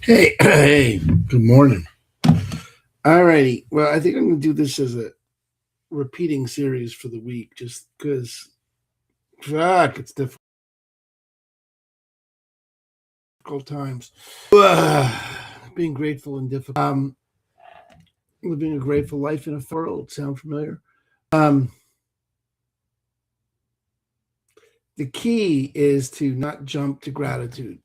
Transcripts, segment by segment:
Hey, hey, good morning. All righty. Well, I think I'm going to do this as a repeating series for the week just because, fuck, it's difficult times. Being grateful and difficult. Living a grateful life in a world. Sound familiar? Um, the key is to not jump to gratitude.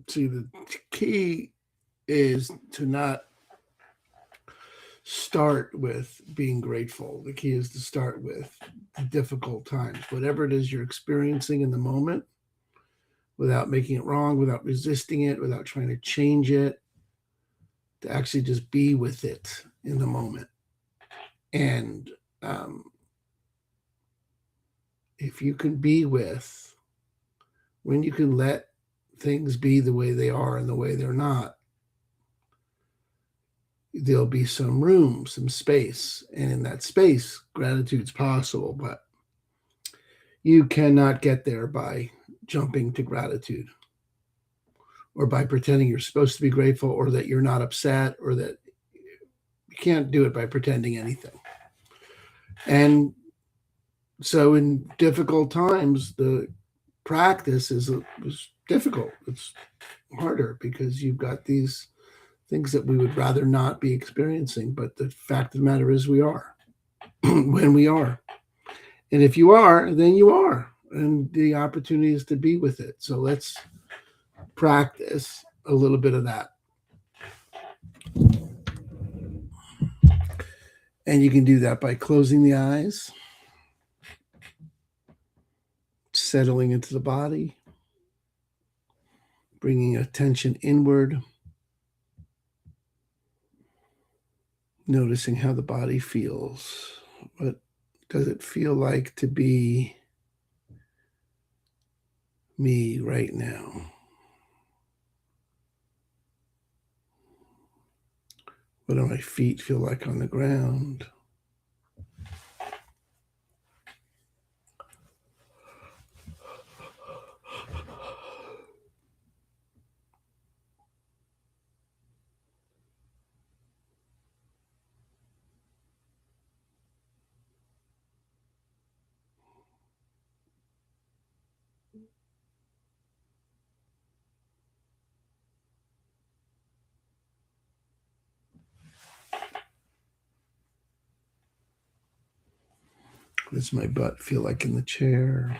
See, the key is to not start with being grateful. The key is to start with the difficult times, whatever it is you're experiencing in the moment, without making it wrong, without resisting it, without trying to change it, to actually just be with it in the moment. And um, if you can be with, when you can let things be the way they are and the way they're not, there'll be some room, some space. And in that space, gratitude's possible, but you cannot get there by jumping to gratitude or by pretending you're supposed to be grateful or that you're not upset or that you can't do it by pretending anything. And so in difficult times, the practice is difficult. It's harder because you've got these things that we would rather not be experiencing. But the fact of the matter is, we are when we are. And if you are, then you are. And the opportunity is to be with it. So let's practice a little bit of that. And you can do that by closing the eyes, settling into the body, bringing attention inward, noticing how the body feels. What does it feel like to be me right now? What do my feet feel like on the ground? What does my butt feel like in the chair?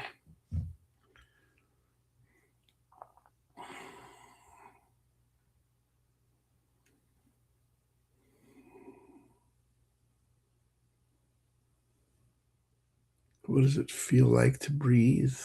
What does it feel like to breathe?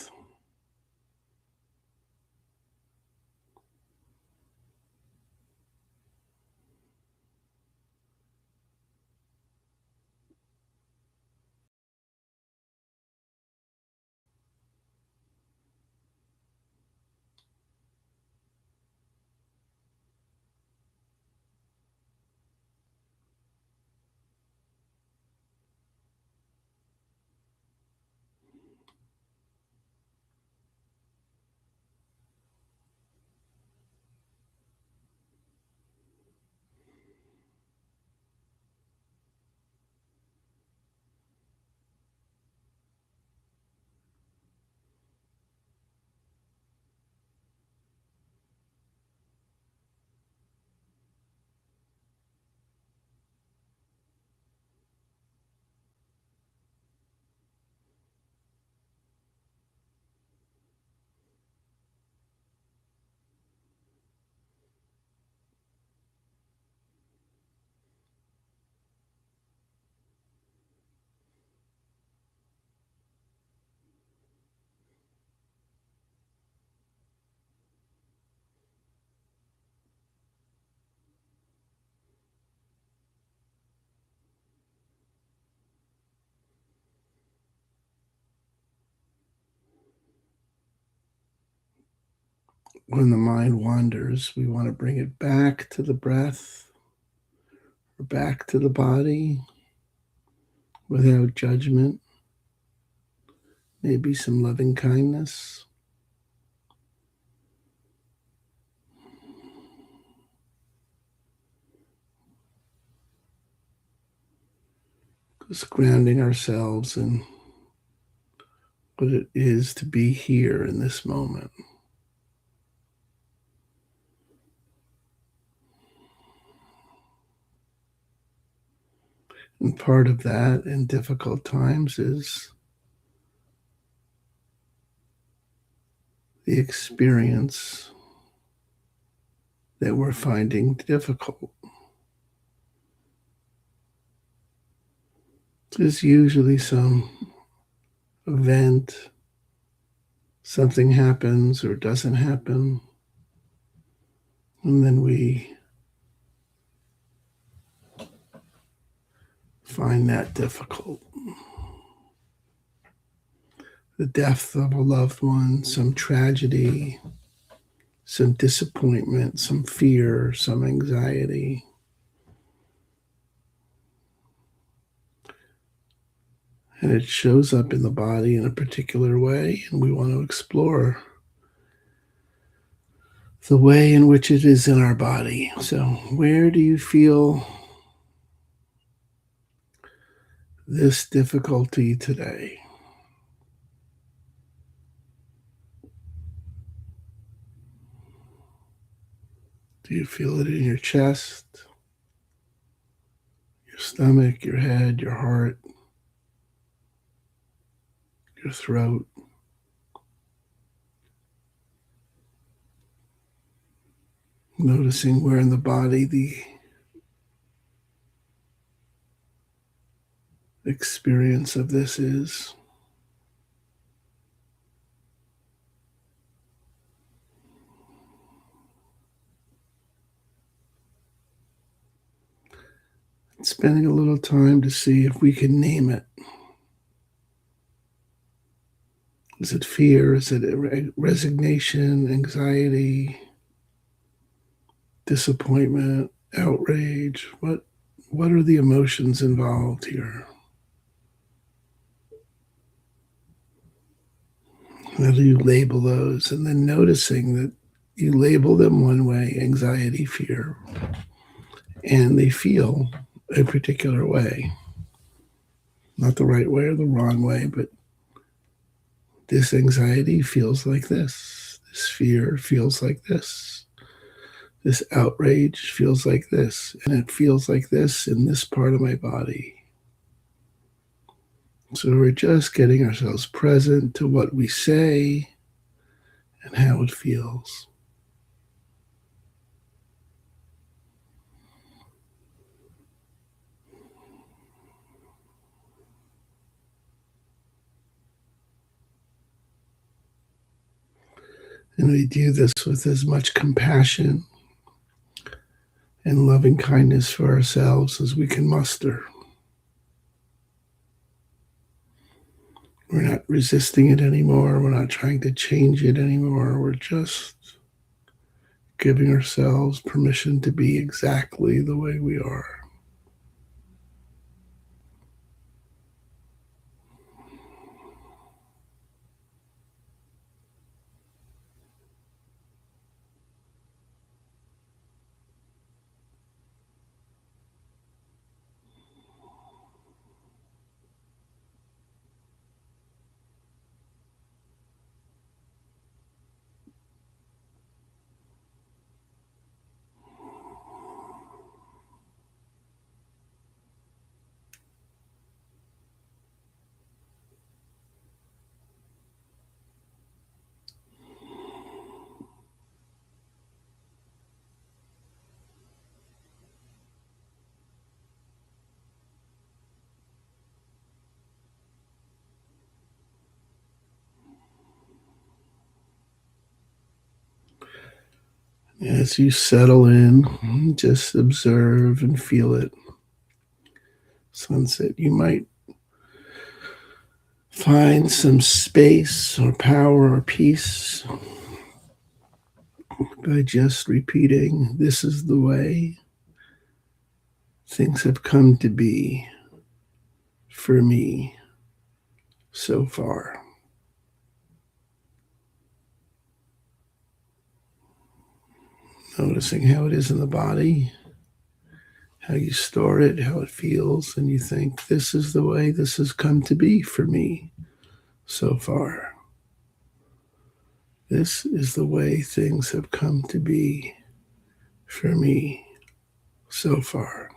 When the mind wanders, we want to bring it back to the breath or back to the body without judgment, maybe some loving kindness. Just grounding ourselves in what it is to be here in this moment. And part of that in difficult times is the experience that we're finding difficult. There's usually some event, something happens or doesn't happen, and then we find that difficult. The death of a loved one, some tragedy, some disappointment, some fear, some anxiety. And it shows up in the body in a particular way, and we want to explore the way in which it is in our body. So, where do you feel this difficulty today? Do you feel it in your chest, your stomach, your head, your heart, your throat? Noticing where in the body the experience of this is. Spending a little time to see if we can name it. Is it fear? Is it resignation, anxiety, disappointment, outrage? What are the emotions involved here? How do you label those? And then noticing that you label them one way, anxiety, fear, and they feel a particular way. Not the right way or the wrong way, but this anxiety feels like this. This fear feels like this. This outrage feels like this. And it feels like this in this part of my body. So we're just getting ourselves present to what we say and how it feels. And we do this with as much compassion and loving kindness for ourselves as we can muster. We're not resisting it anymore. We're not trying to change it anymore. We're just giving ourselves permission to be exactly the way we are. As you settle in, just observe and feel it. Sunset, you might find some space or power or peace by just repeating, this is the way things have come to be for me so far. Noticing how it is in the body, how you store it, how it feels, and you think, this is the way this has come to be for me so far. This is the way things have come to be for me so far.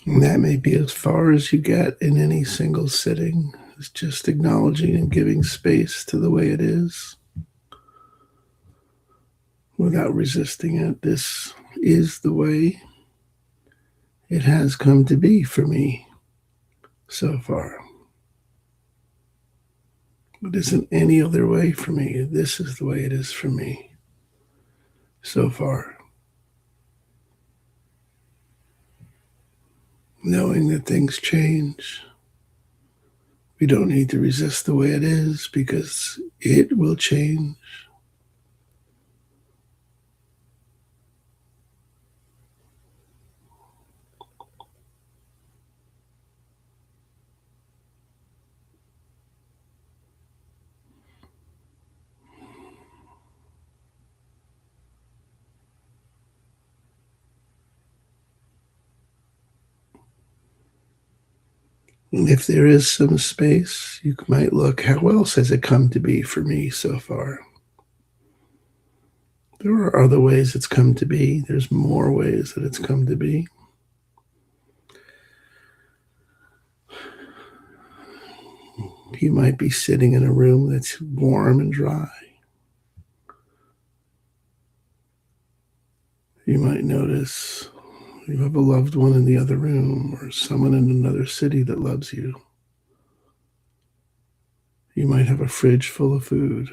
And that may be as far as you get in any single sitting, is just acknowledging and giving space to the way it is without resisting it. This is the way it has come to be for me so far. It isn't any other way for me. This is the way it is for me so far. Knowing that things change, we don't need to resist the way it is because it will change. And if there is some space, you might look, how else has it come to be for me so far? There are other ways it's come to be. There's more ways that it's come to be. You might be sitting in a room that's warm and dry. You might notice you have a loved one in the other room or someone in another city that loves you. You might have a fridge full of food.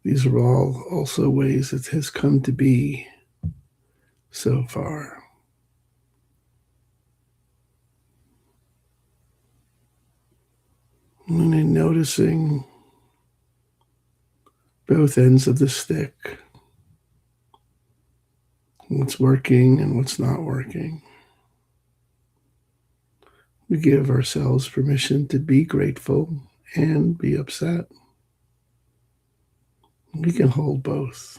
These are all also ways it has come to be so far. And in noticing both ends of the stick, what's working and what's not working, we give ourselves permission to be grateful and be upset. We can hold both.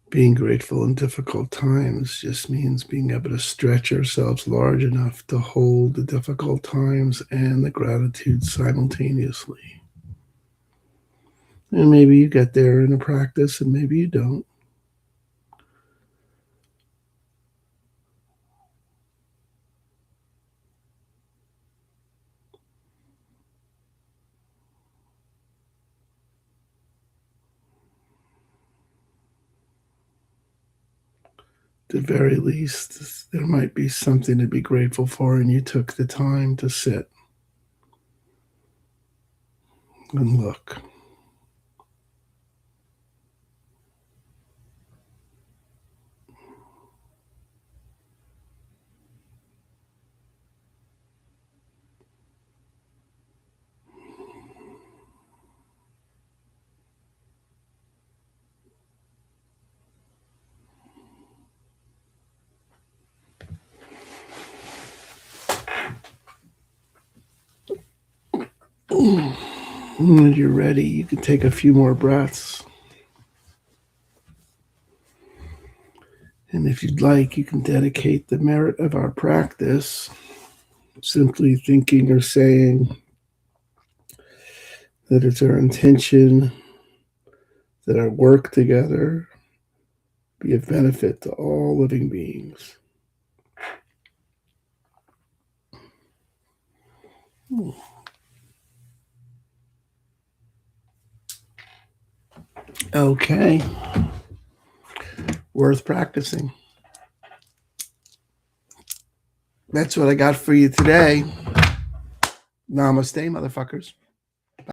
Being grateful in difficult times just means being able to stretch ourselves large enough to hold the difficult times and the gratitude simultaneously. And maybe you get there in a practice and maybe you don't. At the very least, there might be something to be grateful for, and you took the time to sit and look. When you're ready, you can take a few more breaths. And if you'd like, you can dedicate the merit of our practice, simply thinking or saying that it's our intention that our work together be of benefit to all living beings. Okay. Worth practicing. That's what I got for you today. Namaste, motherfuckers.